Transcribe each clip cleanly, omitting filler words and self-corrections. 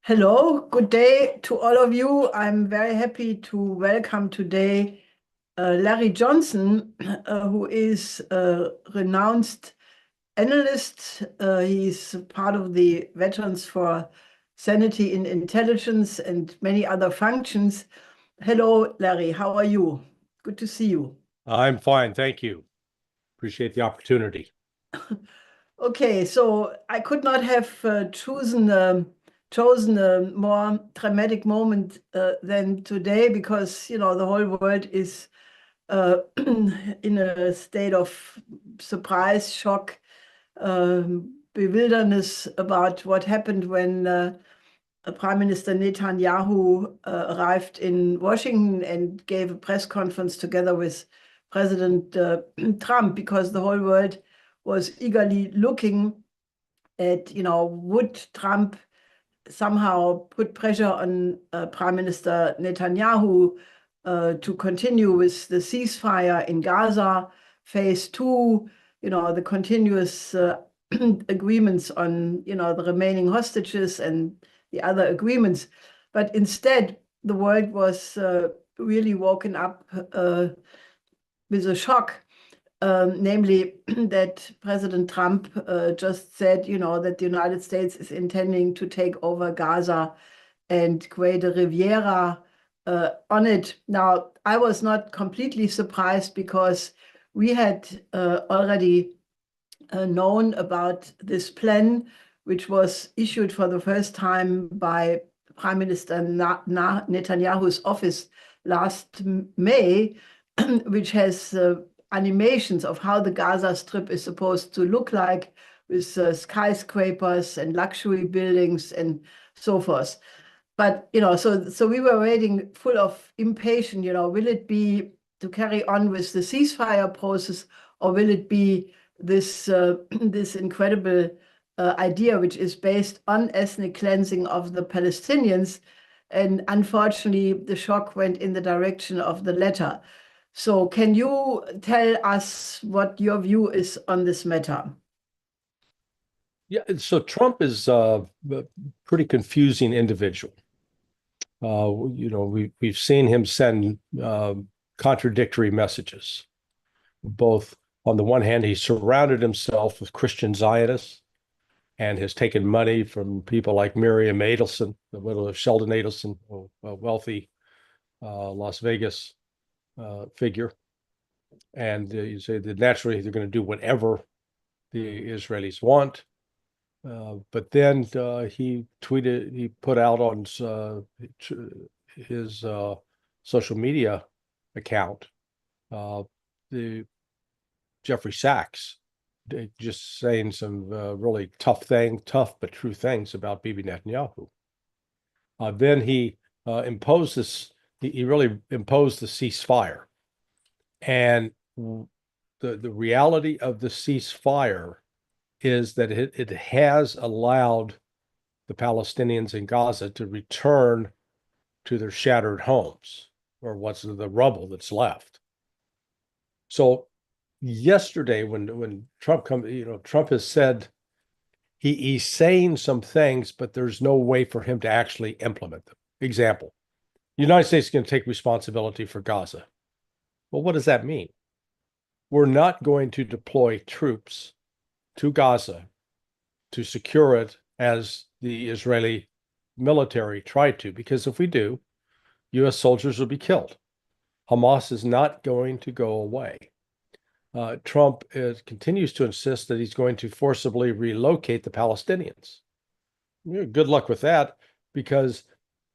Hello, good day to all of you. I'm very happy to welcome today Larry Johnson, who is a renowned analyst. He's part of the Veterans for Sanity in Intelligence and many other functions. Hello, Larry, how are you? Good to see you. I'm fine, thank you. Appreciate the opportunity. Okay, so I could not have chosen a more dramatic moment than today because the whole world is in a state of surprise, shock, bewilderness about what happened when Prime Minister Netanyahu arrived in Washington and gave a press conference together with President Trump, because the whole world was eagerly looking at, would Trump somehow put pressure on Prime Minister Netanyahu to continue with the ceasefire in Gaza, phase two, the continuous agreements on, the remaining hostages and the other agreements. But instead, the world was really woken up with a shock, namely that President Trump just said, that the United States is intending to take over Gaza and create a Riviera on it. Now, I was not completely surprised because we had already known about this plan, which was issued for the first time by Prime Minister Netanyahu's office last May, which has animations of how the Gaza Strip is supposed to look like, with skyscrapers and luxury buildings and so forth. But so we were waiting, full of impatience. Will it be to carry on with the ceasefire process, or will it be this this incredible idea, which is based on ethnic cleansing of the Palestinians? And unfortunately, the shock went in the direction of the latter. So can you tell us what your view is on this matter? Yeah, so Trump is a pretty confusing individual. We've seen him send contradictory messages. Both, on the one hand, he surrounded himself with Christian Zionists and has taken money from people like Miriam Adelson, the widow of Sheldon Adelson, a wealthy Las Vegas figure. And you say that naturally they're going to do whatever the Israelis want. But then he put out on his social media account the Jeffrey Sachs, just saying some really tough but true things about Bibi Netanyahu. Then he imposed this. He really imposed the ceasefire, and the reality of the ceasefire is that it has allowed the Palestinians in Gaza to return to their shattered homes, or what's the rubble that's left. So yesterday, when Trump Trump has said he's saying some things, but there's no way for him to actually implement them. Example, the United States is going to take responsibility for Gaza. Well, what does that mean? We're not going to deploy troops to Gaza to secure it as the Israeli military tried to, because if we do, U.S. soldiers will be killed. Hamas is not going to go away. Trump continues to insist that he's going to forcibly relocate the Palestinians. Good luck with that, because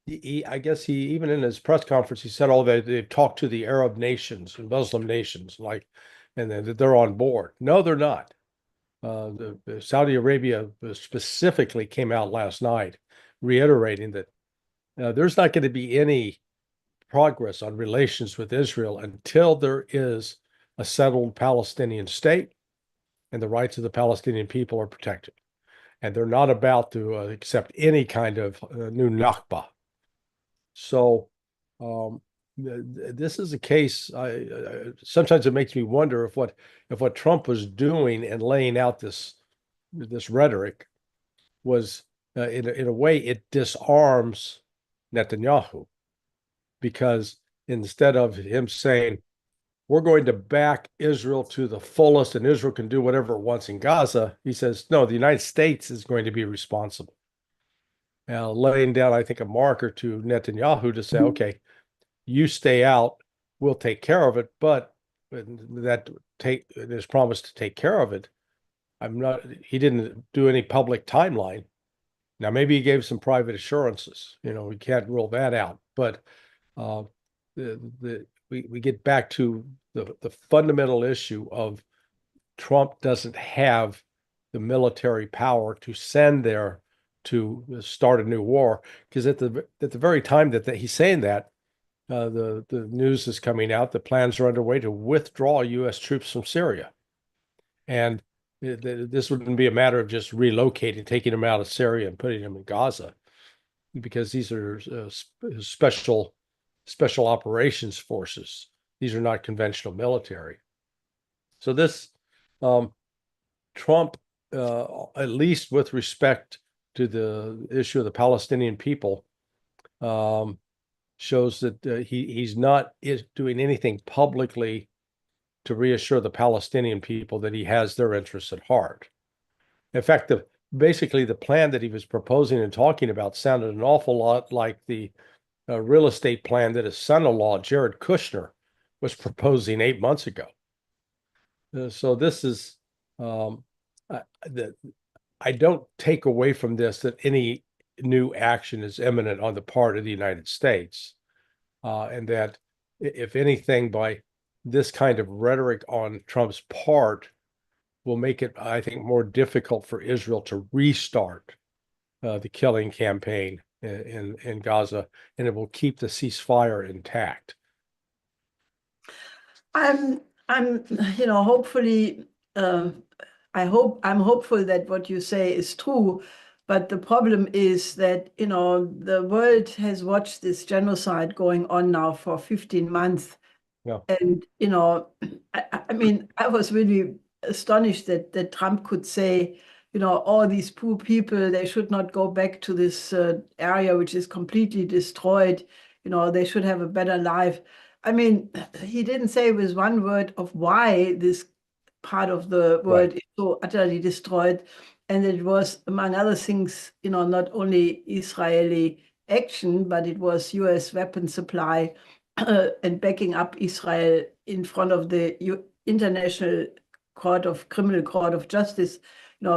I guess he, even in his press conference, he said, "Oh, they've talked to the Arab nations and Muslim nations, and that they're on board." No, they're not. The Saudi Arabia specifically came out last night reiterating that there's not going to be any progress on relations with Israel until there is a settled Palestinian state and the rights of the Palestinian people are protected. And they're not about to accept any kind of new Nakba. So this is a case. Sometimes it makes me wonder if what Trump was doing and laying out this rhetoric was in a way, it disarms Netanyahu, because instead of him saying, we're going to back Israel to the fullest and Israel can do whatever it wants in Gaza, he says, no, the United States is going to be responsible. Laying down, I think, a marker to Netanyahu to say, okay, you stay out, we'll take care of it, but there's promise to take care of it. He didn't do any public timeline. Now, maybe he gave some private assurances, we can't rule that out, but we get back to the fundamental issue of Trump doesn't have the military power to send there to start a new war, because at the very time that he's saying that, the news is coming out that plans are underway to withdraw U.S. troops from Syria, and this wouldn't be a matter of just relocating, taking them out of Syria and putting them in Gaza, because these are special operations forces. These are not conventional military. So this Trump, at least with respect to the issue of the Palestinian people, shows that he's not doing anything publicly to reassure the Palestinian people that he has their interests at heart. In fact, basically the plan that he was proposing and talking about sounded an awful lot like the real estate plan that his son-in-law, Jared Kushner, was proposing 8 months ago. So this is, I don't take away from this that any new action is imminent on the part of the United States, and that if anything, by this kind of rhetoric on Trump's part will make it, I think, more difficult for Israel to restart the killing campaign in Gaza, and it will keep the ceasefire intact. I'm hopefully, I'm hopeful that what you say is true, but the problem is that, the world has watched this genocide going on now for 15 months. Yeah. And, I was really astonished that Trump could say, all these poor people, they should not go back to this area which is completely destroyed. They should have a better life. He didn't say with one word of why this part of the world is so utterly destroyed. And it was, among other things, not only Israeli action, but it was US weapon supply and backing up Israel in front of the International Criminal Court of Justice,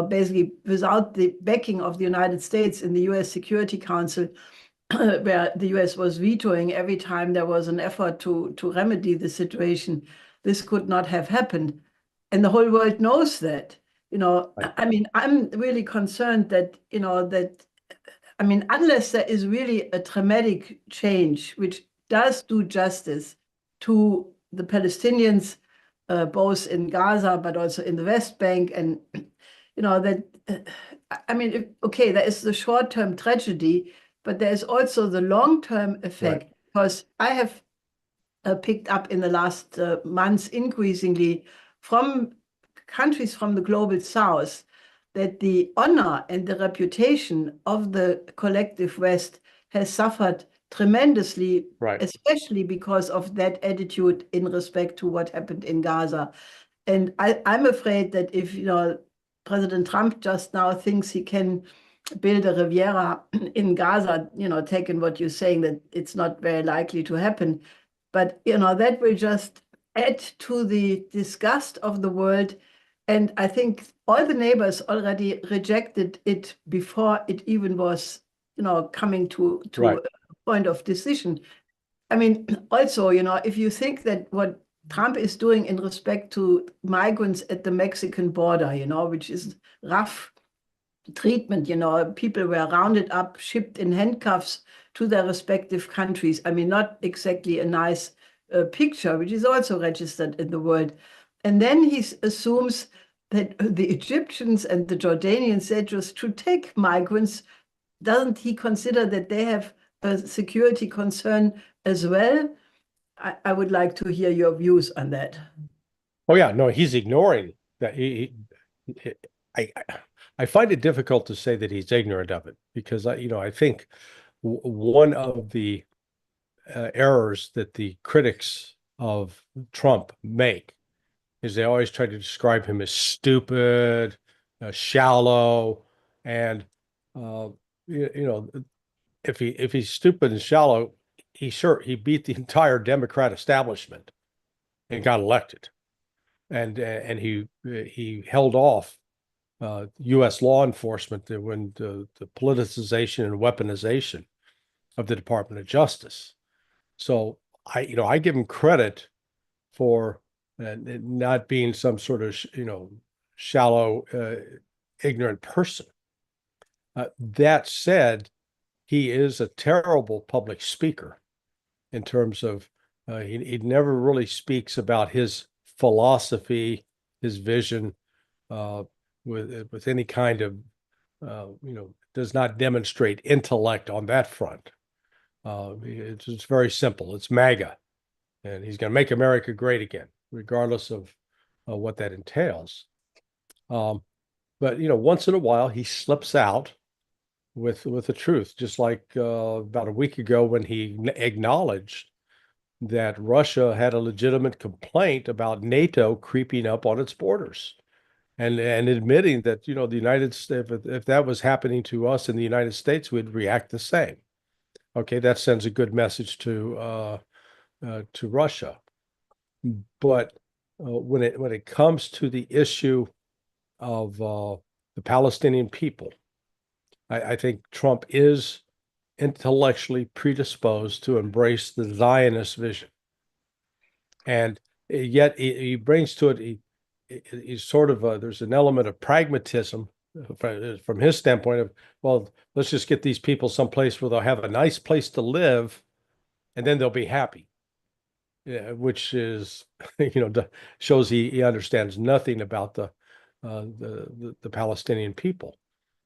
basically without the backing of the United States in the US Security Council, where the US was vetoing every time there was an effort to remedy the situation, this could not have happened. And the whole world knows that. I'm really concerned that, unless there is really a dramatic change, which does do justice to the Palestinians, both in Gaza, but also in the West Bank. And, okay, there is the short-term tragedy, but there is also the long-term effect, because I have picked up in the last months increasingly from countries from the global South that the honor and the reputation of the collective West has suffered tremendously, especially because of that attitude in respect to what happened in Gaza. And I'm afraid that if President Trump just now thinks he can build a Riviera in Gaza, taking what you're saying, that it's not very likely to happen, but that will just add to the disgust of the world. And I think all the neighbors already rejected it before it even was coming to a point of decision. Also, if you think that what Trump is doing in respect to migrants at the Mexican border, which is rough treatment, people were rounded up, shipped in handcuffs to their respective countries. Not exactly a nice picture, which is also registered in the world. And then he assumes that the Egyptians and the Jordanians, they just should take migrants. Doesn't he consider that they have a security concern as well? I would like to hear your views on that. Oh yeah, no, he's ignoring that. I find it difficult to say that he's ignorant of it because I think one of the errors that the critics of Trump make is they always try to describe him as stupid, shallow, and uh, if he's stupid and shallow, he beat the entire Democrat establishment and got elected, and he held off U.S. law enforcement when the politicization and weaponization of the Department of Justice. So I give him credit for not being some sort of shallow, ignorant person. That said, he is a terrible public speaker in terms of he never really speaks about his philosophy, his vision, with any kind of does not demonstrate intellect on that front. It's very simple. It's MAGA, and he's going to make America great again, regardless of what that entails. But once in a while he slips out with the truth, just like about a week ago when he acknowledged that Russia had a legitimate complaint about NATO creeping up on its borders, and admitting that the United States, if that was happening to us in the United States, we'd react the same. Okay, that sends a good message to Russia. But when it comes to the issue of the Palestinian people, I think Trump is intellectually predisposed to embrace the Zionist vision, and yet he brings to it. He's sort of there's an element of pragmatism from his standpoint of, well, let's just get these people someplace where they'll have a nice place to live, and then they'll be happy. Yeah, which is shows he understands nothing about the Palestinian people,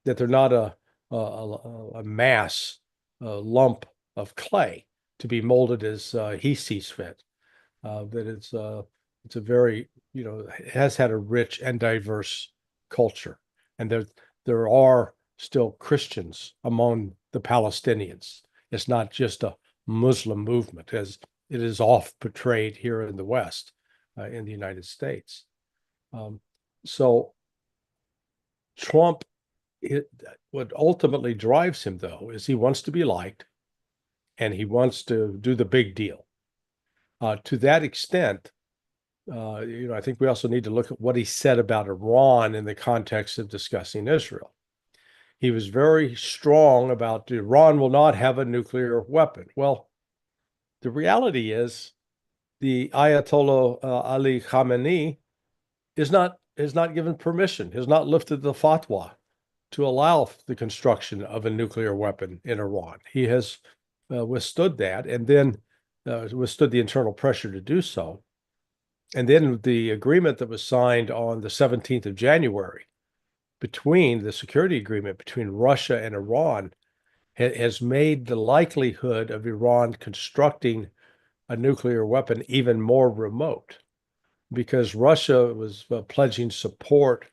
that they're not a mass lump of clay to be molded as he sees fit. That it's a very it has had a rich and diverse culture, and there are still Christians among the Palestinians. It's not just a Muslim movement as it is oft portrayed here in the West, in the United States. So Trump, what ultimately drives him, though, is he wants to be liked, and he wants to do the big deal. To that extent, I think we also need to look at what he said about Iran in the context of discussing Israel. He was very strong about Iran will not have a nuclear weapon. Well, the reality is the Ayatollah Ali Khamenei has not given permission, has not lifted the fatwa to allow the construction of a nuclear weapon in Iran. He has withstood that, and then withstood the internal pressure to do so. And then the agreement that was signed on the 17th of January between the security agreement between Russia and Iran has made the likelihood of Iran constructing a nuclear weapon even more remote, because Russia was pledging support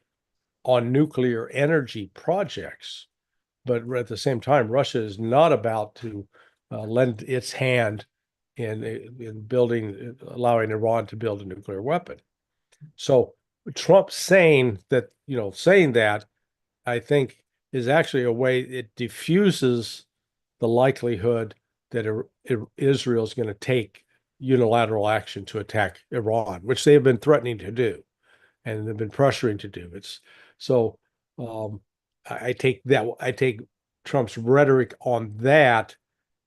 on nuclear energy projects. But at the same time, Russia is not about to lend its hand in building, allowing Iran to build a nuclear weapon. So Trump saying that, I think is actually a way it diffuses the likelihood that Israel is going to take unilateral action to attack Iran, which they have been threatening to do, and they've been pressuring to do. I take Trump's rhetoric on that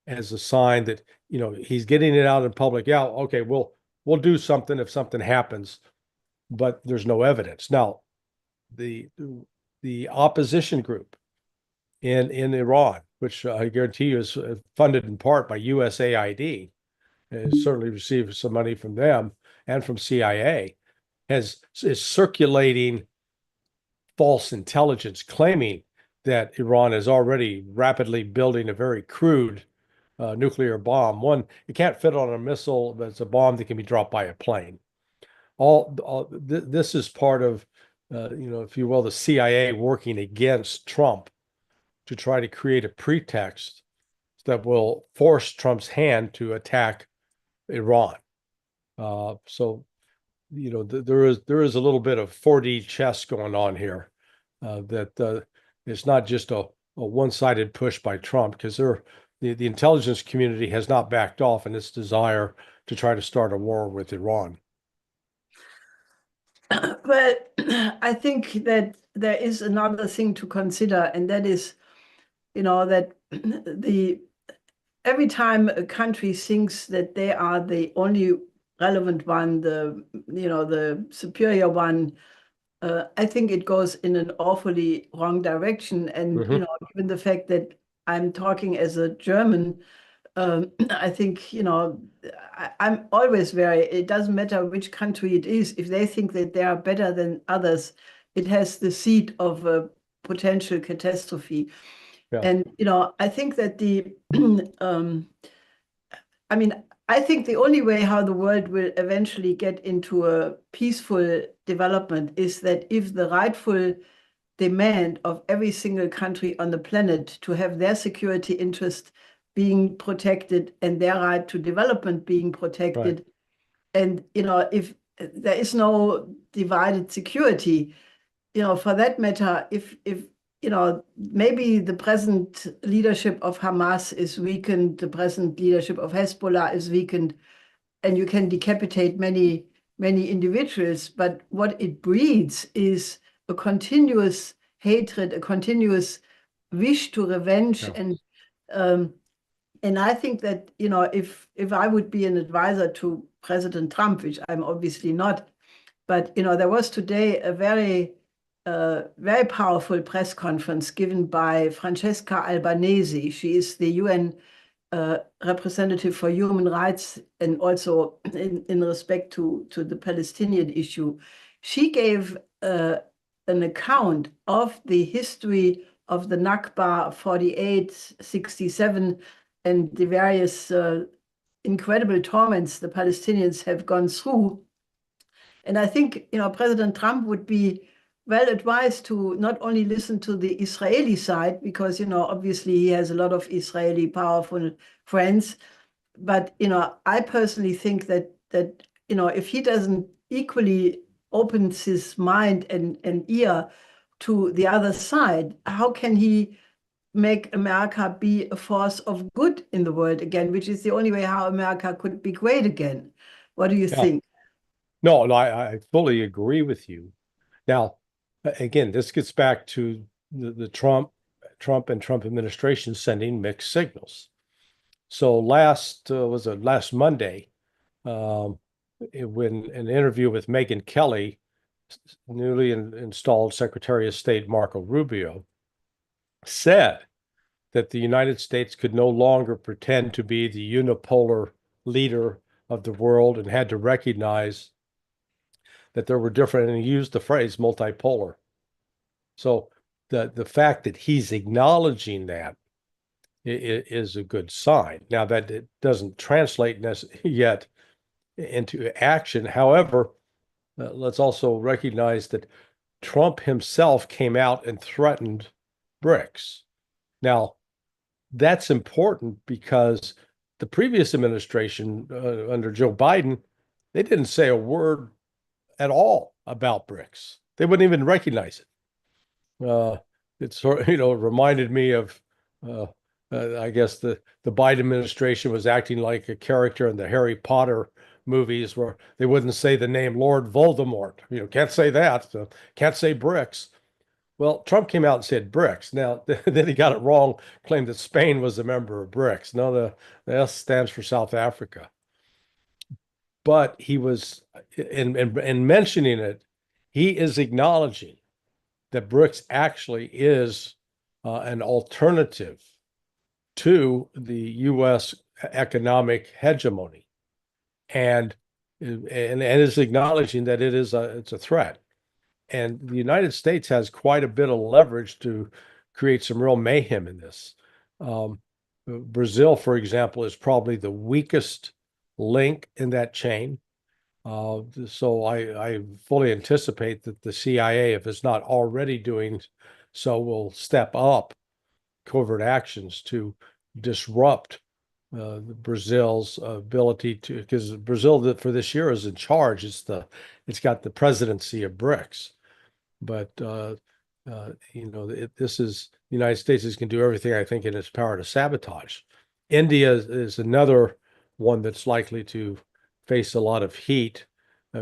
as a sign that he's getting it out in public. Yeah, okay, we'll do something if something happens, but there's no evidence. Now, the opposition group in Iran, which I guarantee you is funded in part by USAID, has certainly received some money from them and from CIA, is circulating false intelligence claiming that Iran is already rapidly building a very crude nuclear bomb. One, it can't fit on a missile, but it's a bomb that can be dropped by a plane. This is part of if you will, the CIA working against Trump to try to create a pretext that will force Trump's hand to attack Iran. So, there is a little bit of 4D chess going on here. That it's not just a one-sided push by Trump, because the intelligence community has not backed off in its desire to try to start a war with Iran. Well, I think that there is another thing to consider, and that is, that every time a country thinks that they are the only relevant one, the superior one, I think it goes in an awfully wrong direction. And, given the fact that I'm talking as a German, I think, I'm always it doesn't matter which country it is, if they think that they are better than others, it has the seed of a potential catastrophe. Yeah. And, I think that I think the only way how the world will eventually get into a peaceful development is that if the rightful demand of every single country on the planet to have their security interest being protected and their right to development being protected, and if there is no divided security, for that matter, if maybe the present leadership of Hamas is weakened, the present leadership of Hezbollah is weakened, and you can decapitate many, many individuals. But what it breeds is a continuous hatred, a continuous wish to revenge. Yeah. And I think that, if I would be an advisor to President Trump, which I'm obviously not, but, there was today a very powerful press conference given by Francesca Albanese. She is the UN representative for human rights, and also in respect to the Palestinian issue. She gave an account of the history of the Nakba 48, 67, and the various incredible torments the Palestinians have gone through. And I think, President Trump would be well advised to not only listen to the Israeli side, because, obviously he has a lot of Israeli powerful friends. But, I personally think that if he doesn't equally open his mind and ear to the other side, how can he make America be a force of good in the world again, which is the only way how America could be great again? What do you think? No, I fully agree with you. Now, again, this gets back to the Trump and Trump administration sending mixed signals. So last Monday, when an interview with Megyn Kelly, newly installed Secretary of State Marco Rubio, said that the United States could no longer pretend to be the unipolar leader of the world and had to recognize that there were different, and he used the phrase multipolar. So the fact that he's acknowledging that is a good sign. Now, that it doesn't translate yet into action. However, let's also recognize that Trump himself came out and threatened BRICS. Now, that's important because the previous administration under Joe Biden, they didn't say a word at all about BRICS. They wouldn't even recognize it. It reminded me of, I guess the Biden administration was acting like a character in the Harry Potter movies where they wouldn't say the name Lord Voldemort. Can't say that. Can't say BRICS. Well, Trump came out and said BRICS. Now, then he got it wrong, claimed that Spain was a member of BRICS. No, the S stands for South Africa. But he was, in mentioning it, he is acknowledging that BRICS actually is an alternative to the U.S. economic hegemony, and is acknowledging that it's a threat. And the United States has quite a bit of leverage to create some real mayhem in this. Brazil, for example, is probably the weakest link in that chain. So I fully anticipate that the CIA, if it's not already doing so, will step up covert actions to disrupt Brazil's ability to, because Brazil for this year is in charge. It's got the presidency of BRICS, but this is the United States is going to do everything I think in its power to sabotage. India is another one that's likely to face a lot of heat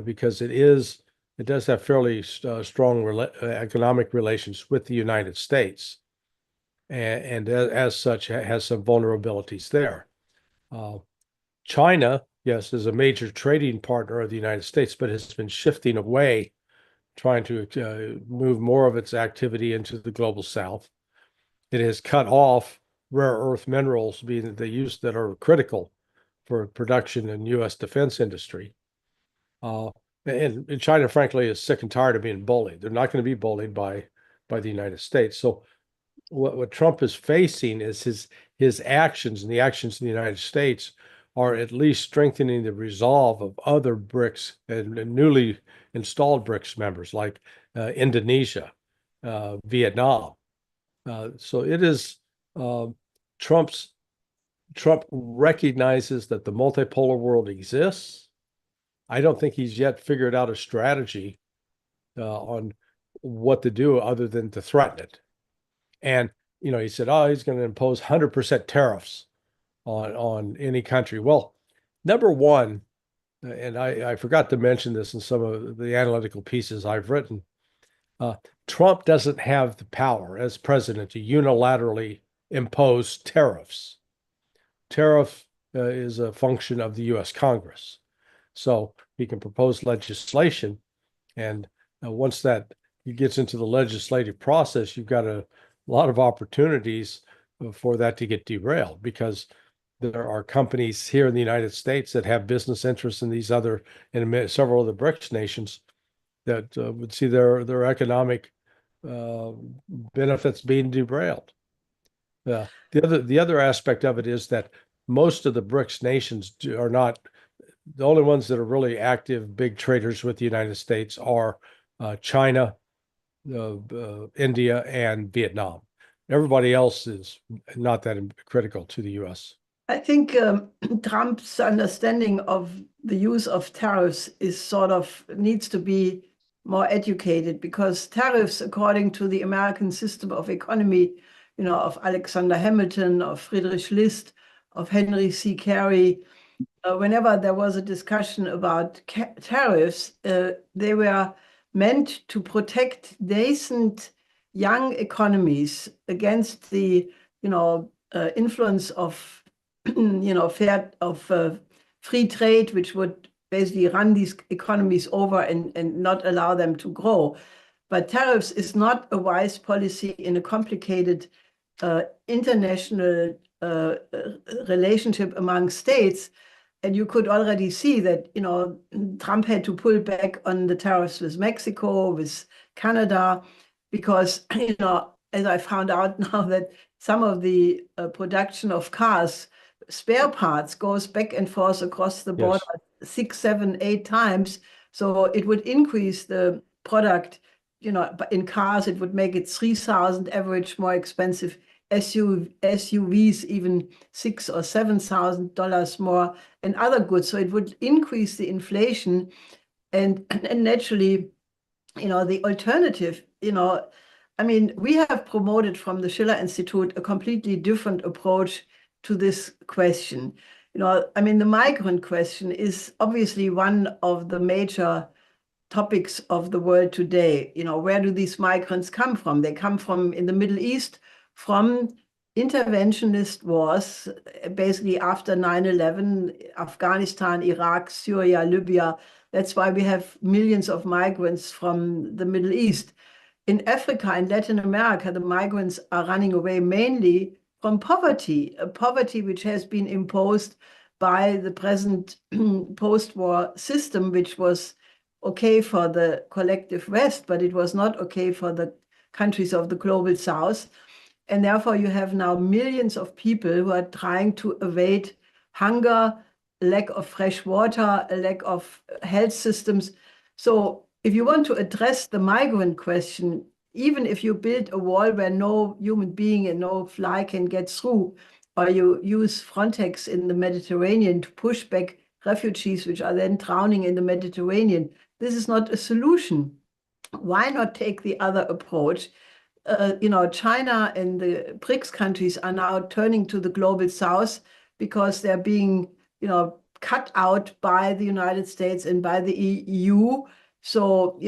because it does have fairly strong economic relations with the United States, and as such has some vulnerabilities there. China, yes, is a major trading partner of the United States, but has been shifting away, trying to move more of its activity into the global south. It has cut off rare earth minerals being the use that are critical for production in U.S. defense industry. And China, frankly, is sick and tired of being bullied. They're not going to be bullied by the United States. So what Trump is facing is his actions, and the actions in the United States are at least strengthening the resolve of other BRICS and newly installed BRICS members like Indonesia, Vietnam. So it is Trump recognizes that the multipolar world exists. I don't think he's yet figured out a strategy on what to do other than to threaten it. And he said, "Oh, he's going to impose 100% tariffs on any country." Well, number one, and I forgot to mention this in some of the analytical pieces I've written, Trump doesn't have the power as president to unilaterally impose tariffs. Tariff is a function of the U.S. Congress. So he can propose legislation, and once that gets into the legislative process, you've got a lot of opportunities for that to get derailed, because there are companies here in the United States that have business interests in several of the BRICS nations that would see their economic benefits being derailed. The other aspect of it is that most of the BRICS nations are not the only ones that are really active big traders with the United States are China, India, and Vietnam. Everybody else is not that critical to the U.S. I think Trump's understanding of the use of tariffs needs to be more educated, because tariffs, according to the American system of economy, of Alexander Hamilton, of Friedrich List, of Henry C. Carey, whenever there was a discussion about tariffs, they were meant to protect nascent young economies against the influence of free trade, which would basically run these economies over and not allow them to grow. But tariffs is not a wise policy in a complicated international relationship among states. And you could already see that, Trump had to pull back on the tariffs with Mexico, with Canada, because, as I found out now, that some of the production of cars, spare parts, goes back and forth across the border 6, 7, 8 times. So it would increase the product, in cars, it would make it 3,000 average more expensive. SUVs even $6,000 or $7,000 more, and other goods. So it would increase the inflation, and naturally, the alternative. We have promoted from the Schiller Institute a completely different approach to this question. The migrant question is obviously one of the major topics of the world today. Where do these migrants come from? They come from in the Middle East, from interventionist wars, basically after 9/11, Afghanistan, Iraq, Syria, Libya. That's why we have millions of migrants from the Middle East. In Africa and Latin America, the migrants are running away mainly from poverty, a poverty which has been imposed by the present post-war system, which was okay for the collective West, but it was not okay for the countries of the global South. And therefore, you have now millions of people who are trying to evade hunger, lack of fresh water, a lack of health systems. So if you want to address the migrant question, even if you build a wall where no human being and no fly can get through, or you use Frontex in the Mediterranean to push back refugees, which are then drowning in the Mediterranean, this is not a solution. Why not take the other approach? China and the BRICS countries are now turning to the global south because they're being, cut out by the United States and by the EU. So,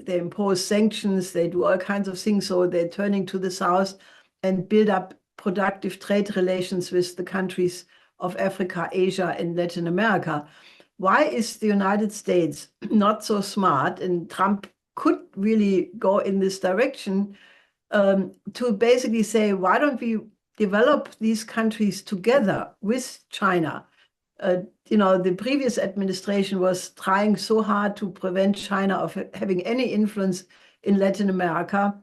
they impose sanctions, they do all kinds of things. So they're turning to the south and build up productive trade relations with the countries of Africa, Asia, and Latin America. Why is the United States not so smart? And Trump could really go in this direction to basically say, why don't we develop these countries together with China? The previous administration was trying so hard to prevent China of having any influence in Latin America.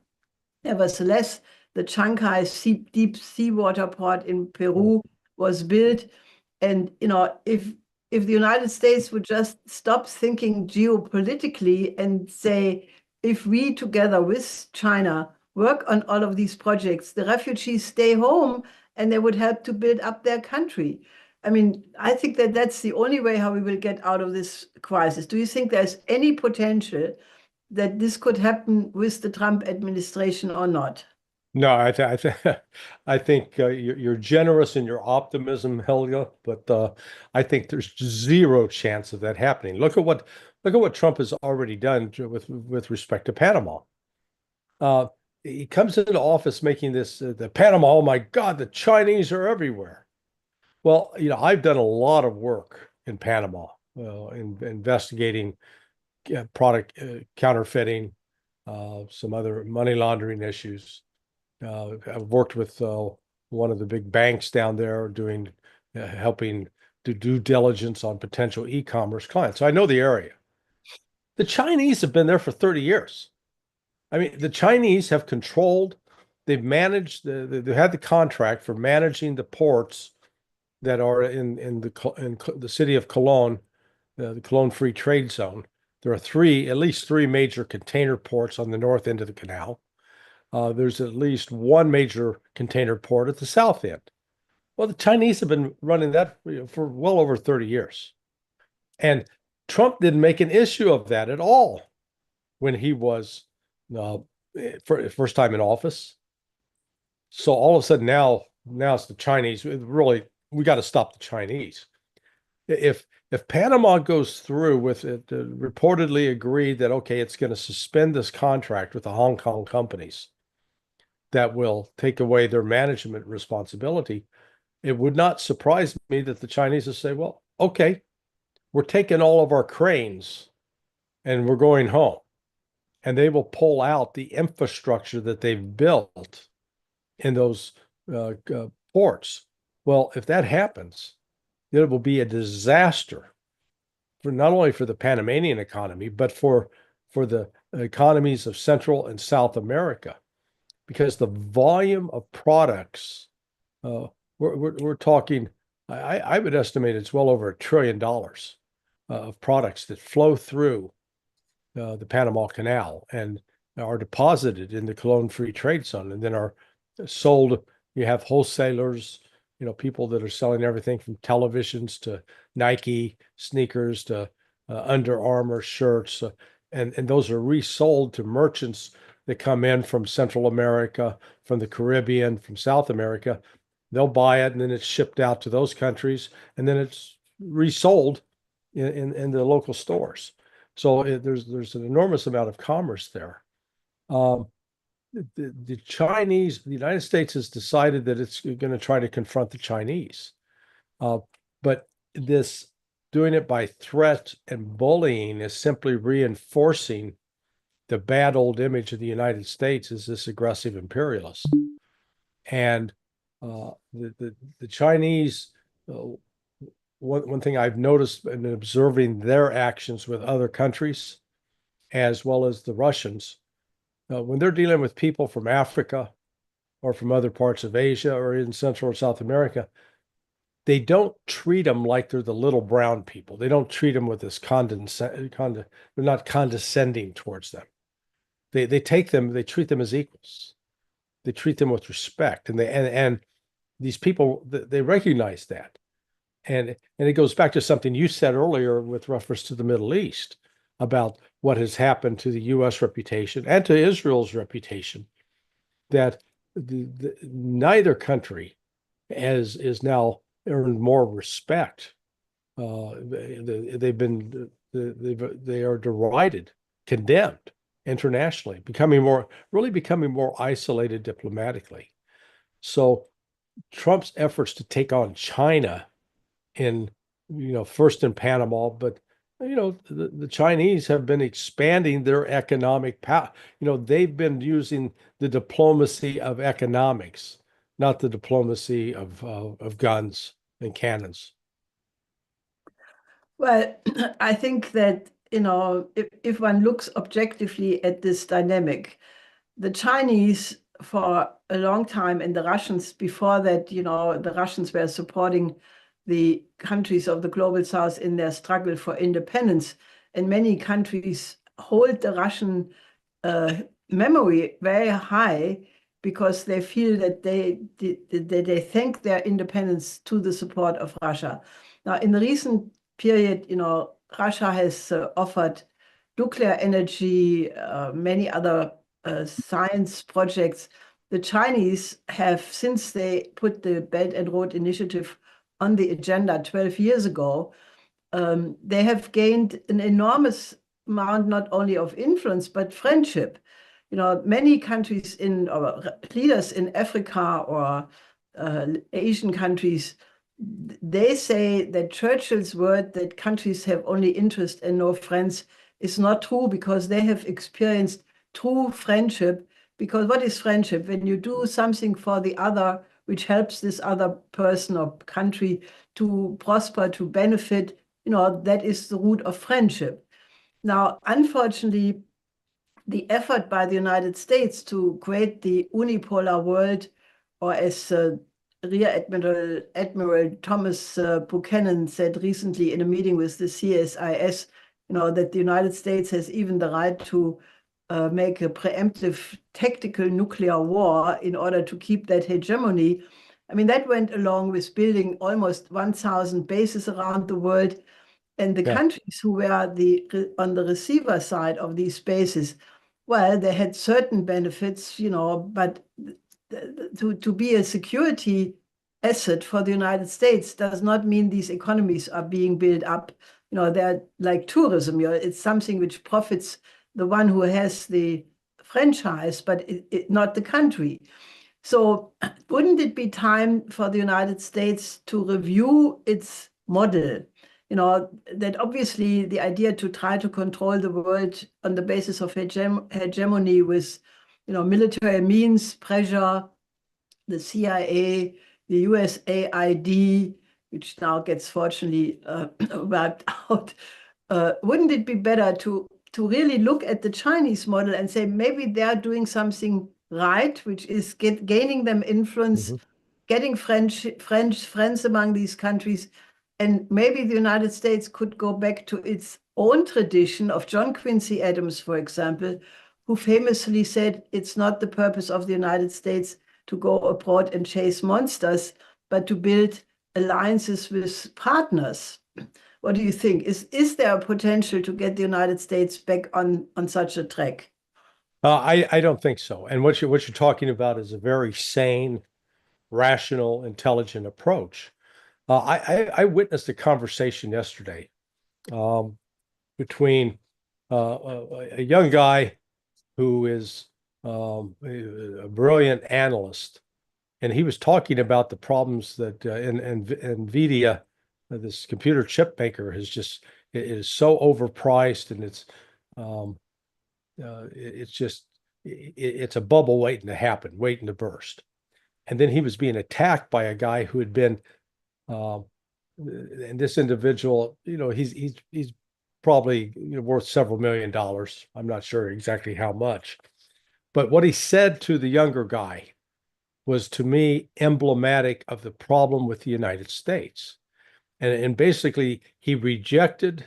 Nevertheless, the Chancay deep seawater port in Peru was built. And, if the United States would just stop thinking geopolitically and say, if we together with China work on all of these projects, the refugees stay home and they would help to build up their country. I mean, I think that that's the only way how we will get out of this crisis. Do you think there's any potential that this could happen with the Trump administration or not? No, I think you're generous in your optimism, Helga, but I think there's zero chance of that happening. Look at what Trump has already done with respect to Panama. He comes into office making this the Panama. Oh my God, the Chinese are everywhere. Well, I've done a lot of work in Panama, investigating product counterfeiting, some other money laundering issues. I've worked with one of the big banks down there doing helping do due diligence on potential e-commerce clients. So I know the area. The Chinese have been there for 30 years. I mean, the Chinese have controlled, they've managed, they've had the contract for managing the ports that are in the city of Cologne, the Cologne Free Trade Zone. There are at least three major container ports on the north end of the canal. There's at least one major container port at the south end. Well, the Chinese have been running that for well over 30 years. And Trump didn't make an issue of that at all when he was first time in office. So all of a sudden now it's the Chinese. Really, we got to stop the Chinese. If Panama goes through with it, reportedly agreed that, okay, it's going to suspend this contract with the Hong Kong companies that will take away their management responsibility, it would not surprise me that the Chinese will say, well, okay, we're taking all of our cranes and we're going home. And they will pull out the infrastructure that they've built in those ports. Well, if that happens, it will be a disaster for not only for the Panamanian economy, but for the economies of Central and South America, because the volume of products we're talking, I would estimate it's well over $1 trillion of products that flow through the Panama Canal and are deposited in the Cologne Free Trade Zone and then are sold. You have wholesalers, people that are selling everything from televisions to Nike sneakers to Under Armour shirts, and those are resold to merchants that come in from Central America, from the Caribbean, from South America. They'll buy it and then it's shipped out to those countries and then it's resold in the local stores. So there's an enormous amount of commerce there. The United States has decided that it's going to try to confront the Chinese. But this doing it by threat and bullying is simply reinforcing the bad old image of the United States as this aggressive imperialist. And the Chinese, one thing I've noticed in observing their actions with other countries, as well as the Russians, when they're dealing with people from Africa or from other parts of Asia or in Central or South America, they don't treat them like they're the little brown people. They don't treat them with this they're not condescending towards them. They treat them as equals. They treat them with respect, and these people, they recognize that. And it goes back to something you said earlier with reference to the Middle East about what has happened to the U.S. reputation and to Israel's reputation, that neither country is now earned more respect. They are derided, condemned internationally, becoming more isolated diplomatically. So Trump's efforts to take on China first in Panama, but the Chinese have been expanding their economic power. They've been using the diplomacy of economics, not the diplomacy of guns and cannons. Well, I think that, if one looks objectively at this dynamic, the Chinese for a long time and the Russians before that, the Russians were supporting the countries of the global south in their struggle for independence. And many countries hold the Russian memory very high because they feel that they thank their independence to the support of Russia. Now, in the recent period, Russia has offered nuclear energy, many other science projects. The Chinese have, since they put the Belt and Road Initiative on the agenda 12 years ago, they have gained an enormous amount, not only of influence, but friendship. Many countries or leaders in Africa or Asian countries, they say that Churchill's word that countries have only interest and no friends is not true, because they have experienced true friendship. Because what is friendship? When you do something for the other, which helps this other person or country to prosper, to benefit, that is the root of friendship. Now, unfortunately, the effort by the United States to create the unipolar world, or as Rear Admiral Thomas Buchanan said recently in a meeting with the CSIS, that the United States has even the right to make a preemptive tactical nuclear war in order to keep that hegemony. I mean, that went along with building almost 1,000 bases around the world. And the countries who were on the receiver side of these bases, well, they had certain benefits, but to be a security asset for the United States does not mean these economies are being built up. They're like tourism. It's something which profits the one who has the franchise, but not the country. So wouldn't it be time for the United States to review its model? That obviously the idea to try to control the world on the basis of hegemony with, military means, pressure, the CIA, the USAID, which now gets fortunately wiped out. Wouldn't it be better to really look at the Chinese model and say maybe they're doing something right, which is gaining them influence, getting friends among these countries, and maybe the United States could go back to its own tradition of John Quincy Adams, for example, who famously said it's not the purpose of the United States to go abroad and chase monsters, but to build alliances with partners. What do you think? Is there a potential to get the United States back on such a track? I don't think so. And what you're talking about is a very sane, rational, intelligent approach. I witnessed a conversation yesterday between a young guy who is a brilliant analyst, and he was talking about the problems that NVIDIA, this computer chip maker, it is so overpriced, and it's a bubble waiting to happen, waiting to burst. And then he was being attacked by a guy who had been, and this individual, he's probably worth several $1 million. I'm not sure exactly how much, but what he said to the younger guy was to me emblematic of the problem with the United States. And basically, he rejected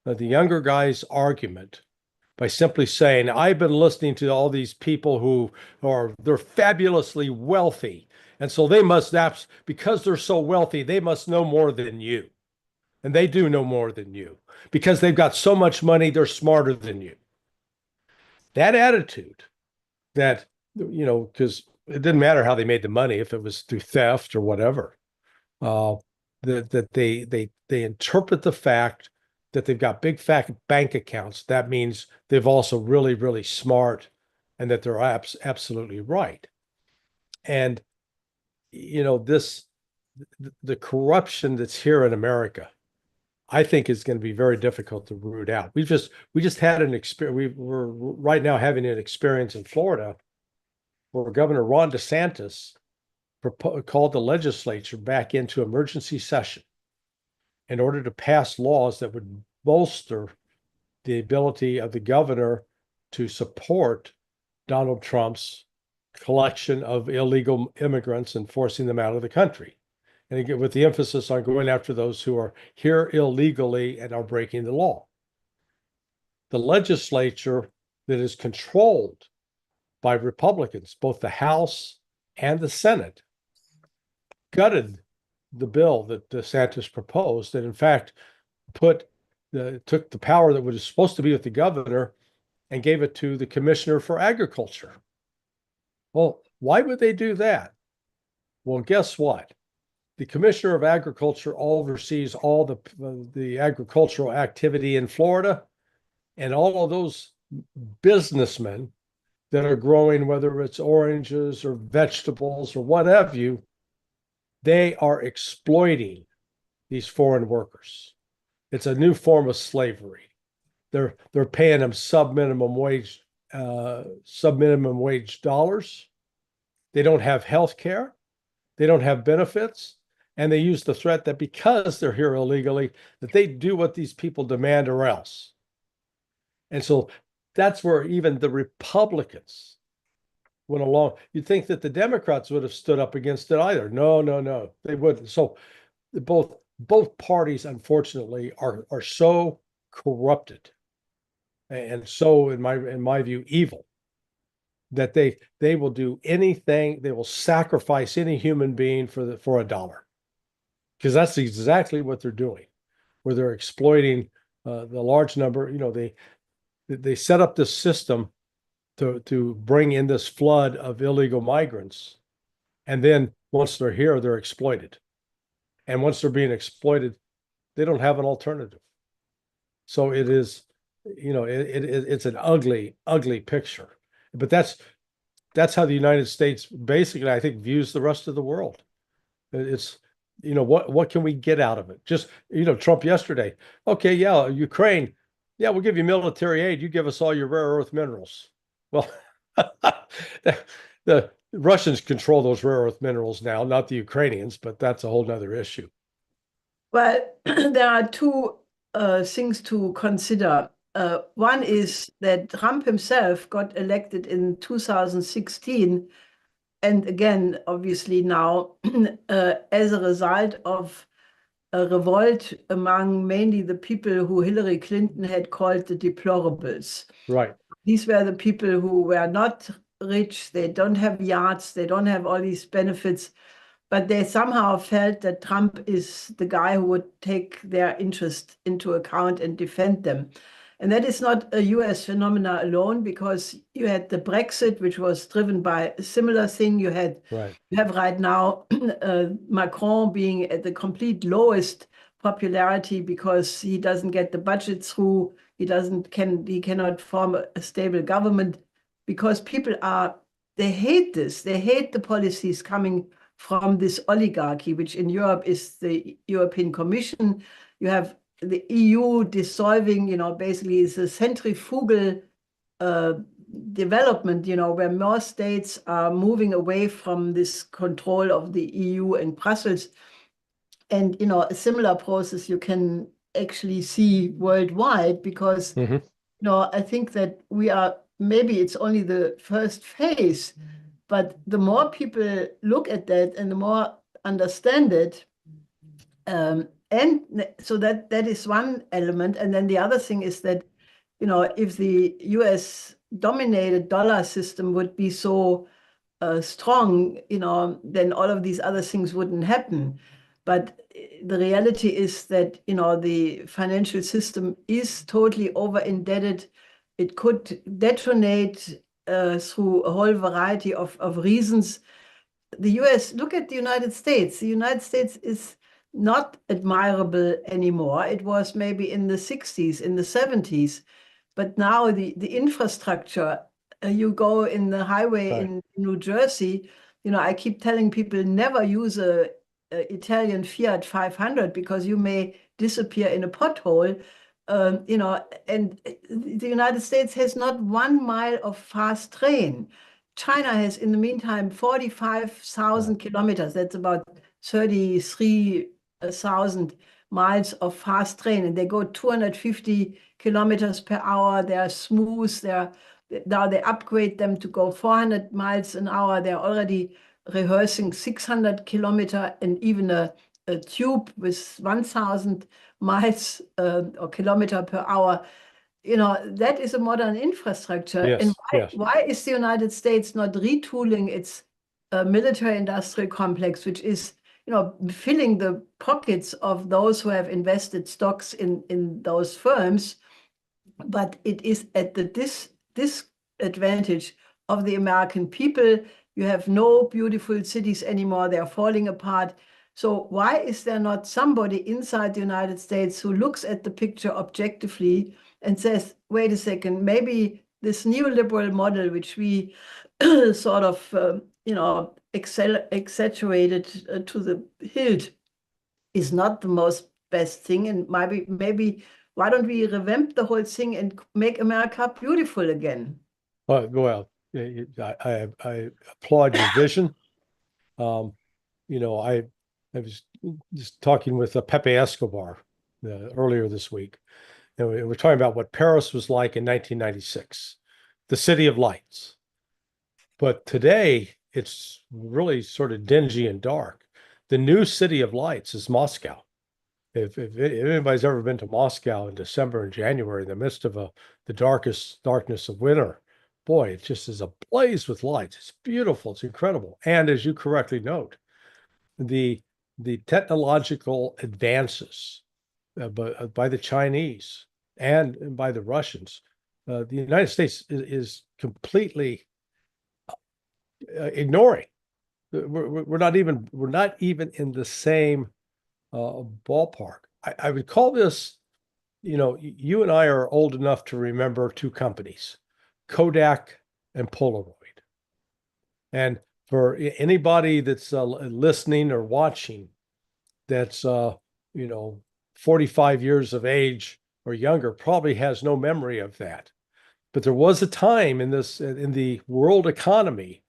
the younger guy's argument by simply saying, I've been listening to all these people who they're fabulously wealthy. And so they must, because they're so wealthy, they must know more than you. And they do know more than you. Because they've got so much money, they're smarter than you. That attitude that, because it didn't matter how they made the money, if it was through theft or whatever, that they interpret the fact that they've got big fat bank accounts. That means they've also really, really smart, and that they're absolutely right. And the corruption that's here in America, I think is going to be very difficult to root out. We just had an experience. We're right now having an experience in Florida where Governor Ron DeSantis called the legislature back into emergency session in order to pass laws that would bolster the ability of the governor to support Donald Trump's collection of illegal immigrants and forcing them out of the country. And again, with the emphasis on going after those who are here illegally and are breaking the law. The legislature that is controlled by Republicans, both the House and the Senate, gutted the bill that DeSantis proposed, and in fact took the power that was supposed to be with the governor and gave it to the Commissioner for Agriculture. Well, why would they do that? Well, guess what? The Commissioner of Agriculture oversees all the agricultural activity in Florida, and all of those businessmen that are growing, whether it's oranges or vegetables or what have you, they are exploiting these foreign workers. It's a new form of slavery. They're paying them sub-minimum wage dollars. They don't have health care. They don't have benefits. And they use the threat that because they're here illegally, that they do what these people demand or else. And so that's where even the Republicans went along. You'd think that the Democrats would have stood up against it either. No, they wouldn't. So both parties, unfortunately, are so corrupted and so, in my view, evil, that they will do anything. They will sacrifice any human being for a dollar, because that's exactly what they're doing, where they're exploiting the large number. They set up this system to bring in this flood of illegal migrants, and then once they're here, they're exploited. And once they're being exploited, they don't have an alternative. So it is, it's an ugly, ugly picture. But that's how the United States basically, I think, views the rest of the world. It's, what can we get out of it? Just, Trump yesterday, okay, yeah, Ukraine, yeah, we'll give you military aid. You give us all your rare earth minerals. Well, the Russians control those rare earth minerals now, not the Ukrainians, but that's a whole nother issue. Well, there are two things to consider. One is that Trump himself got elected in 2016, and again, obviously now, as a result of a revolt among mainly the people who Hillary Clinton had called the deplorables. Right. These were the people who were not rich, they don't have yachts, they don't have all these benefits, but they somehow felt that Trump is the guy who would take their interest into account and defend them. And that is not a US phenomena alone, because you had the Brexit, which was driven by a similar thing. You have right now Macron being at the complete lowest popularity because he doesn't get the budget through. He cannot form a stable government, because people they hate this. They hate the policies coming from this oligarchy, which in Europe is the European Commission. You have the EU dissolving, basically is a centrifugal development, where more states are moving away from this control of the EU and Brussels. And, a similar process you can actually see worldwide, because, I think that maybe it's only the first phase, But the more people look at that and the more understand it, and so that is one element. And then the other thing is that, if the US dominated dollar system would be so strong, then all of these other things wouldn't happen. But the reality is that, the financial system is totally over indebted. It could detonate through a whole variety of reasons. The US, look at the United States. The United States is not admirable anymore. It was maybe in the 60s, in the 70s. But now the infrastructure, you go in the highway Right. in New Jersey, I keep telling people never use a Italian Fiat 500 because you may disappear in a pothole. And the United States has not 1 mile of fast train. China has, in the meantime, 45,000 kilometers. That's about 33,000 miles of fast train, and they go 250 kilometers per hour. They're smooth. Now they upgrade them to go 400 miles an hour. They're already rehearsing 600 kilometer and even a tube with 1,000 miles or kilometer per hour. That is a modern infrastructure. Yes, And yes. why is the United States not retooling its military industrial complex, which is, filling the pockets of those who have invested stocks in those firms, but it is at the disadvantage of the American people. You have no beautiful cities anymore. They're falling apart. So why is there not somebody inside the United States who looks at the picture objectively and says, wait a second, maybe this neoliberal model, which we sort of, exaggerated to the hilt, is not the most best thing. And maybe why don't we revamp the whole thing and make America beautiful again? Well, I applaud your vision. I was just talking with Pepe Escobar earlier this week. And we were talking about what Paris was like in 1996, the city of lights. But today, it's really sort of dingy and dark. The new city of lights is Moscow. If anybody's ever been to Moscow in December and January, in the midst of the darkest darkness of winter, boy, it just is ablaze with lights. It's beautiful. It's incredible. And as you correctly note, the technological advances by the Chinese and by the Russians, the United States is completely ignoring. We're not even in the same ballpark. I would call this, you and I are old enough to remember two companies, Kodak and Polaroid. And for anybody that's listening or watching, that's 45 years of age or younger, probably has no memory of that. But there was a time in the world economy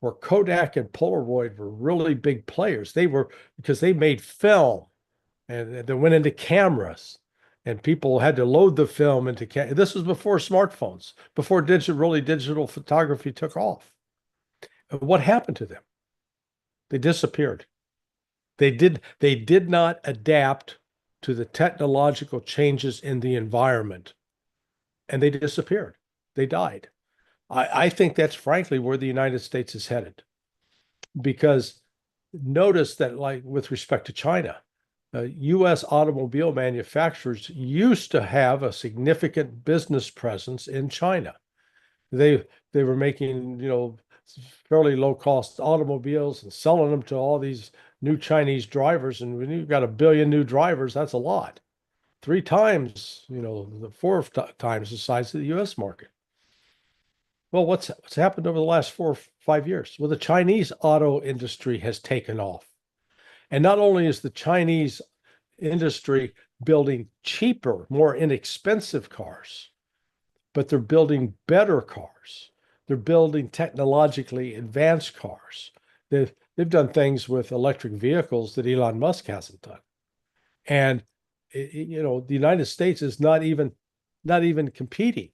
where Kodak and Polaroid were really big players. Because they made film and they went into cameras, and people had to load the film into this was before smartphones, before digital photography took off. What happened to them? They disappeared. They did not adapt to the technological changes in the environment, and they disappeared. They died. I think that's frankly where the United States is headed, because notice that, like with respect to China, U.S. automobile manufacturers used to have a significant business presence in China. They were making, fairly low cost automobiles and selling them to all these new Chinese drivers. And when you've got 1 billion new drivers, that's a lot. 3 times, 4 times the size of the U.S. market. Well, what's happened over the last 4 or 5 years? Well, the Chinese auto industry has taken off. And not only is the Chinese industry building cheaper, more inexpensive cars, but they're building better cars. They're building technologically advanced cars. They've done things with electric vehicles that Elon Musk hasn't done. And the United States is not even competing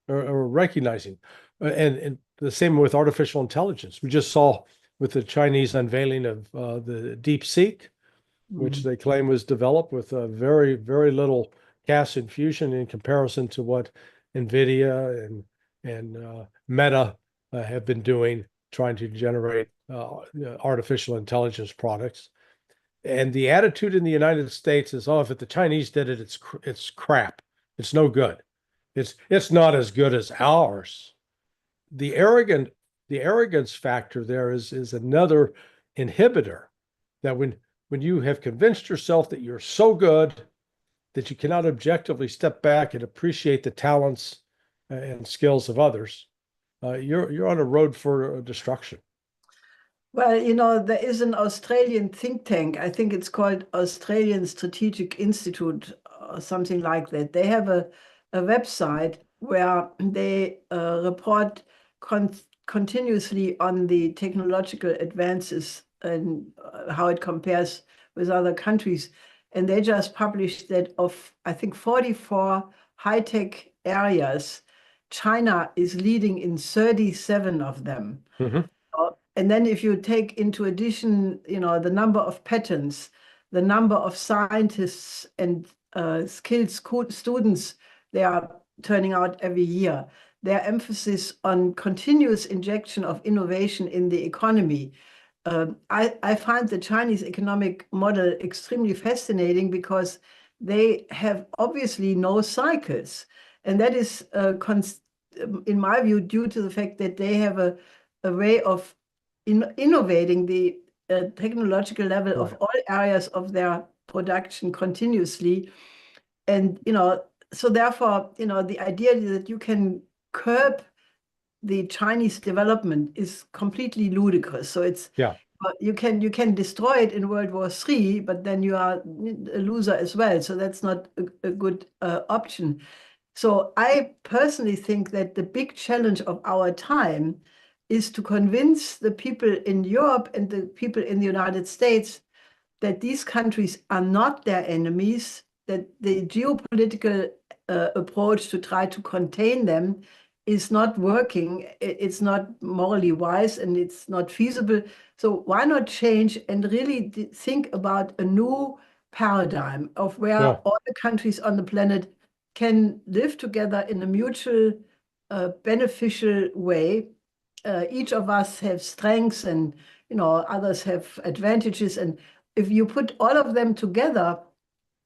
or recognizing. And the same with artificial intelligence. We just saw with the Chinese unveiling of the DeepSeek, which they claim was developed with very, very little gas infusion in comparison to what NVIDIA and Meta have been doing, trying to generate artificial intelligence products. And the attitude in the United States is, oh, if the Chinese did it, it's crap. It's no good. It's not as good as ours. The arrogance factor there is another inhibitor, that when you have convinced yourself that you're so good that you cannot objectively step back and appreciate the talents and skills of others, you're on a road for destruction. Well, you know, there is an Australian think tank. I think it's called Australian Strategic Institute or something like that. They have a website where they report continuously on the technological advances and how it compares with other countries. And they just published that of, I think, 44 high-tech areas, China is leading in 37 of them. And then if you take into addition, you know, the number of patents, the number of scientists and skilled students they are turning out every year, their emphasis on continuous injection of innovation in the economy. I find the Chinese economic model extremely fascinating because they have obviously no cycles. And that is, in my view, due to the fact that they have a way of innovating the technological level of all areas of their production continuously. And, you know, so therefore, you know, the idea that you can curb the Chinese development is completely ludicrous. So it's, you can destroy it in World War III, but then you are a loser as well. So that's not a good option. So I personally think that the big challenge of our time is to convince the people in Europe and the people in the United States that these countries are not their enemies, that the geopolitical approach to try to contain them is not working, it's not morally wise, and it's not feasible. So why not change and really think about a new paradigm of where all the countries on the planet can live together in a mutual beneficial way. Each of us have strengths and, you know, others have advantages. And if you put all of them together,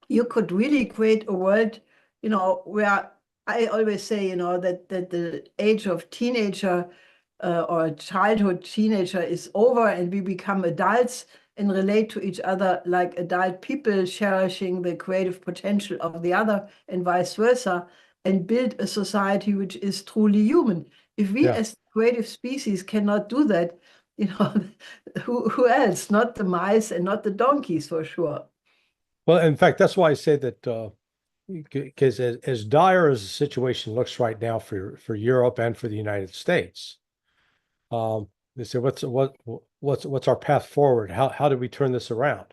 you could really create a world, you know, where I always say, you know, that the age of teenager or childhood teenager is over and we become adults and relate to each other like adult people, cherishing the creative potential of the other and vice versa, and build a society which is truly human. If we as creative species cannot do that, you know, who else? Not the mice and not the donkeys, for sure. Well, in fact, that's why I say that because as dire as the situation looks right now for Europe and for the United States, they say, what's our path forward? How do we turn this around?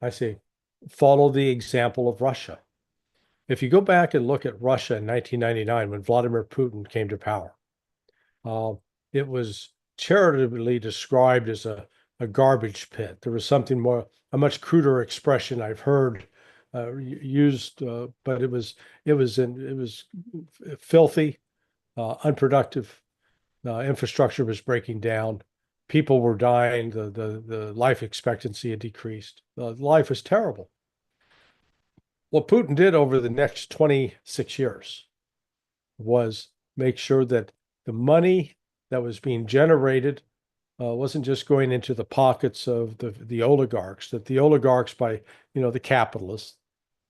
I say, follow the example of Russia. If you go back and look at Russia in 1999, when Vladimir Putin came to power, it was charitably described as a garbage pit. There was something more, a much cruder expression I've heard used, but it was filthy, unproductive. Infrastructure was breaking down. People were dying. The life expectancy had decreased. Life was terrible. What Putin did over the next 26 years was make sure that the money that was being generated wasn't just going into the pockets of the oligarchs, that the oligarchs, by, you know, the capitalists,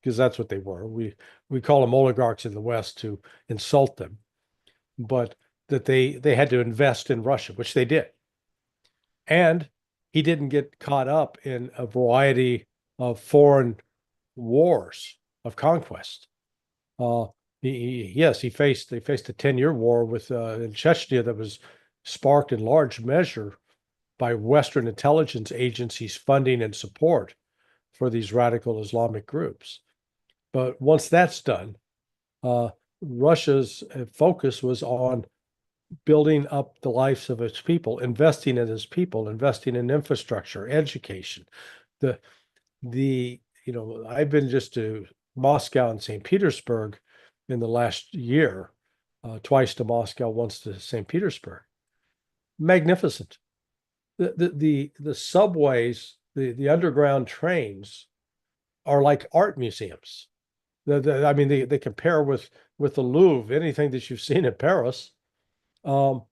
because that's what they were. We call them oligarchs in the West to insult them, but that they had to invest in Russia, which they did. And he didn't get caught up in a variety of foreign wars of conquest. They faced a 10-year war with in Chechnya that was sparked in large measure by Western intelligence agencies' funding and support for these radical Islamic groups. But once that's done, Russia's focus was on building up the lives of its people, investing in its people, investing in infrastructure, education. I've been just to Moscow and St. Petersburg in the last year, twice to Moscow, once to St. Petersburg. Magnificent. The subways, the underground trains are like art museums. I mean, they compare with the Louvre, anything that you've seen in Paris. Just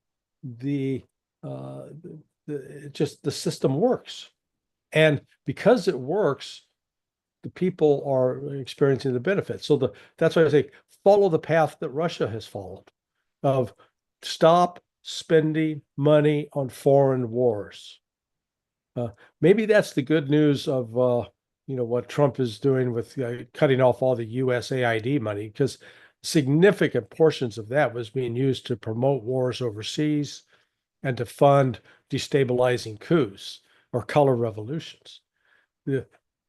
the system works, and because it works, the people are experiencing the benefits. So that's why I say follow the path that Russia has followed, of stop spending money on foreign wars. Maybe that's the good news of what Trump is doing with cutting off all the USAID money, because significant portions of that was being used to promote wars overseas and to fund destabilizing coups or color revolutions.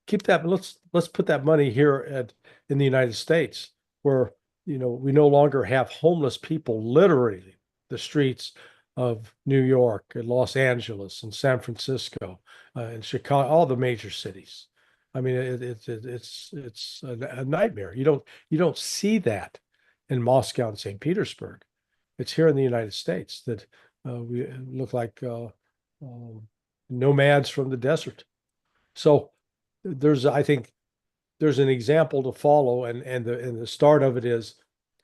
Keep that. Let's put that money here in the United States, where we no longer have homeless people literally the streets of New York and Los Angeles and San Francisco and Chicago, all the major cities. I mean, it's a nightmare. You don't see that in Moscow and St. Petersburg. It's here in the United States that we look like nomads from the desert. So I think there's an example to follow, and the start of it is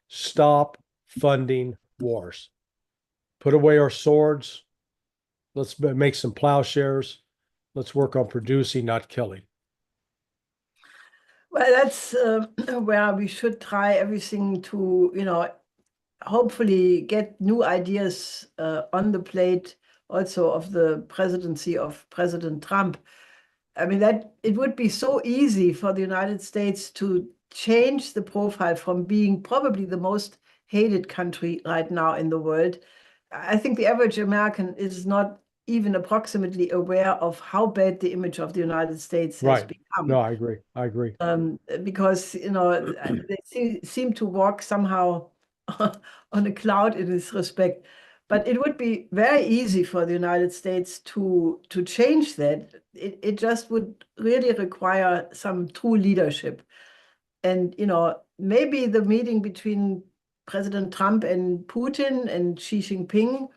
stop funding wars. Put away our swords. Let's make some plowshares. Let's work on producing, not killing. Well, that's where we should try everything to, hopefully get new ideas on the plate also of the presidency of President Trump. I mean, that it would be so easy for the United States to change the profile from being probably the most hated country right now in the world. I think the average American is not even approximately aware of how bad the image of the United States has become. No, I agree. Because they seem to walk somehow on a cloud in this respect. But it would be very easy for the United States to change that. It just would really require some true leadership. And maybe the meeting between President Trump and Putin and Xi Jinping,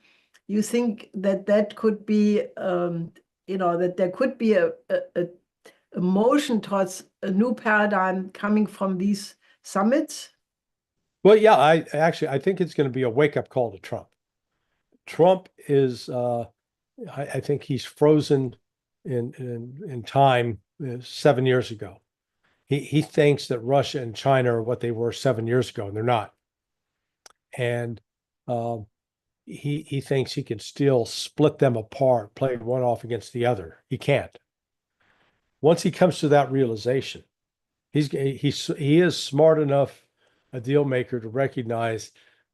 you think that could be, that there could be a motion towards a new paradigm coming from these summits? Well, yeah, I think it's going to be a wake-up call to Trump. Trump is, I think he's frozen in time 7 years ago. He thinks that Russia and China are what they were 7 years ago, and they're not. And he thinks he can still split them apart, play one off against the other. He can't. Once he comes to that realization, he is smart enough a deal maker to recognize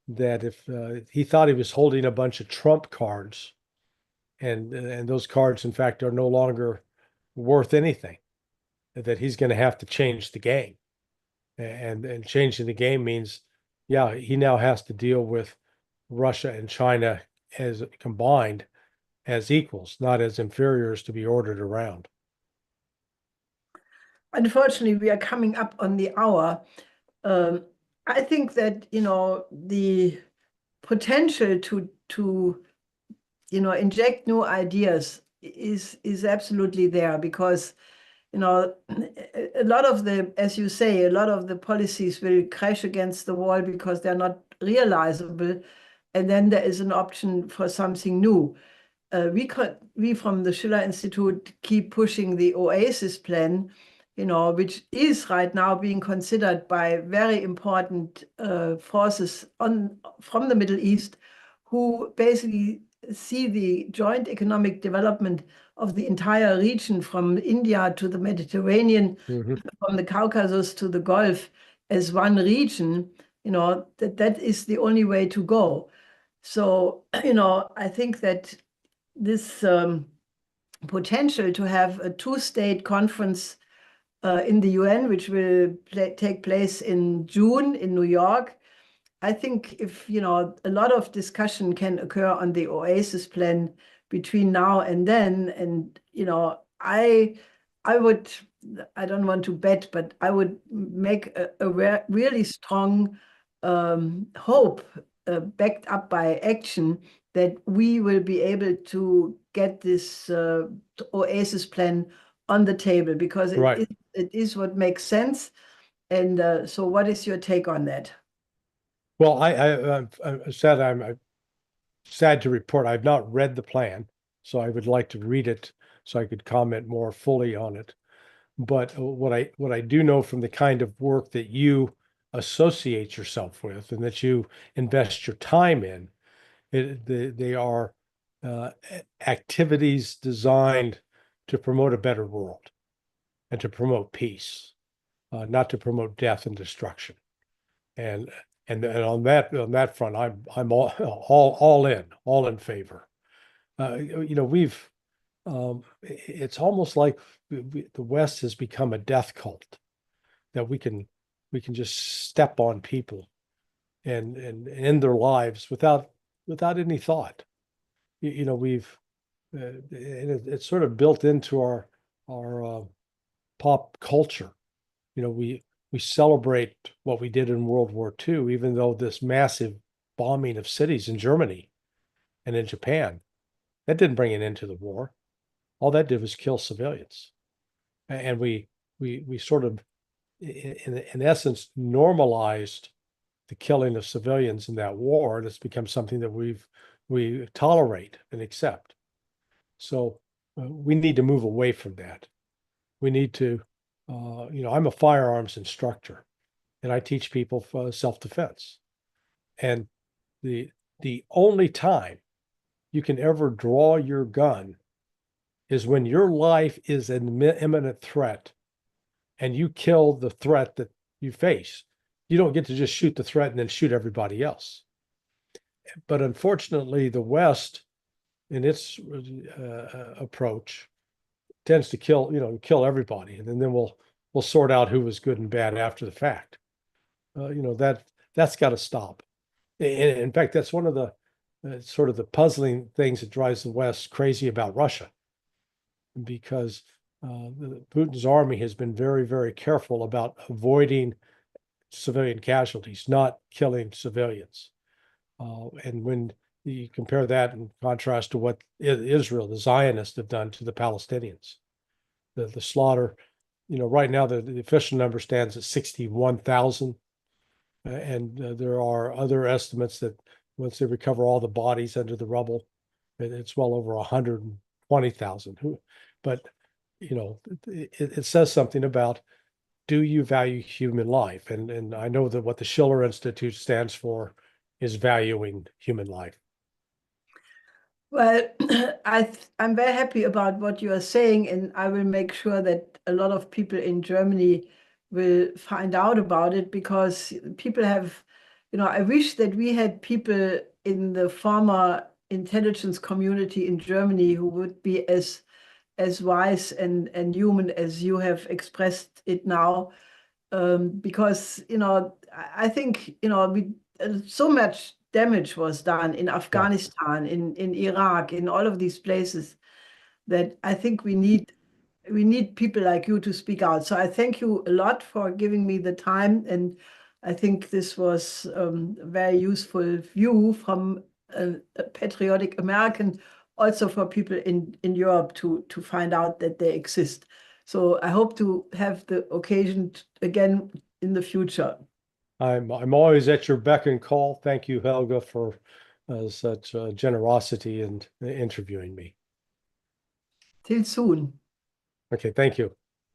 that if he thought he was holding a bunch of Trump cards, and those cards, in fact, are no longer worth anything, that he's going to have to change the game. And changing the game means, yeah, he now has to deal with Russia and China as combined as equals, not as inferiors to be ordered around. Unfortunately, we are coming up on the hour. I think that the potential to inject new ideas is absolutely there, because a lot of the, as you say, a lot of the policies will crash against the wall because they're not realizable, and then there is an option for something new. We from the Schiller Institute keep pushing the Oasis plan, which is right now being considered by very important forces from the Middle East, who basically see the joint economic development of the entire region from India to the Mediterranean, from the Caucasus to the Gulf, as one region. That is the only way to go. So, I think that this potential to have a two-state conference in the UN, which will take place in June in New York, I think if, a lot of discussion can occur on the Oasis plan between now and then, and, I would, I don't want to bet, but I would make a really strong hope, backed up by action, that we will be able to get this Oasis plan on the table, because Right. it is what makes sense. And so what is your take on that? Well, I'm sad to report I've not read the plan, so I would like to read it so I could comment more fully on it. But what I do know from the kind of work that you associate yourself with and that you invest your time in, they are activities designed to promote a better world and to promote peace, not to promote death and destruction. And on that front, I'm all in favor. We've it's almost like the West has become a death cult, that we can just step on people and end their lives without any thought. We've it's sort of built into our pop culture. We celebrate what we did in World War II, even though this massive bombing of cities in Germany and in Japan, that didn't bring an end to the war. All that did was kill civilians. And we sort of, in essence, normalized the killing of civilians in that war, and it's become something that we tolerate and accept. So we need to move away from that. We need to, I'm a firearms instructor, and I teach people self-defense. And the only time you can ever draw your gun is when your life is an imminent threat and you kill the threat that you face. You don't get to just shoot the threat and then shoot everybody else. But unfortunately, the West, in its approach, tends to kill everybody, and then we'll sort out who was good and bad after the fact. That's got to stop. In fact, that's one of the sort of the puzzling things that drives the West crazy about Russia, because Putin's army has been very, very careful about avoiding civilian casualties, not killing civilians. And when you compare that in contrast to what Israel, the Zionists, have done to the Palestinians, the slaughter, right now the official number stands at 61,000. And there are other estimates that once they recover all the bodies under the rubble, it's well over 120,000. But, it says something about, do you value human life? And I know that what the Schiller Institute stands for is valuing human life. Well, I'm very happy about what you are saying, and I will make sure that a lot of people in Germany will find out about it, because people have, I wish that we had people in the former intelligence community in Germany who would be as wise and human as you have expressed it now, because I think so much damage was done in Afghanistan, in Iraq, in all of these places, that I think we need people like you to speak out. So I thank you a lot for giving me the time, and I think this was a very useful view from a patriotic American, also for people in Europe to find out that they exist. So I hope to have the occasion again in the future. I'm always at your beck and call. Thank you, Helga, for such generosity in interviewing me. Till soon. Okay, thank you.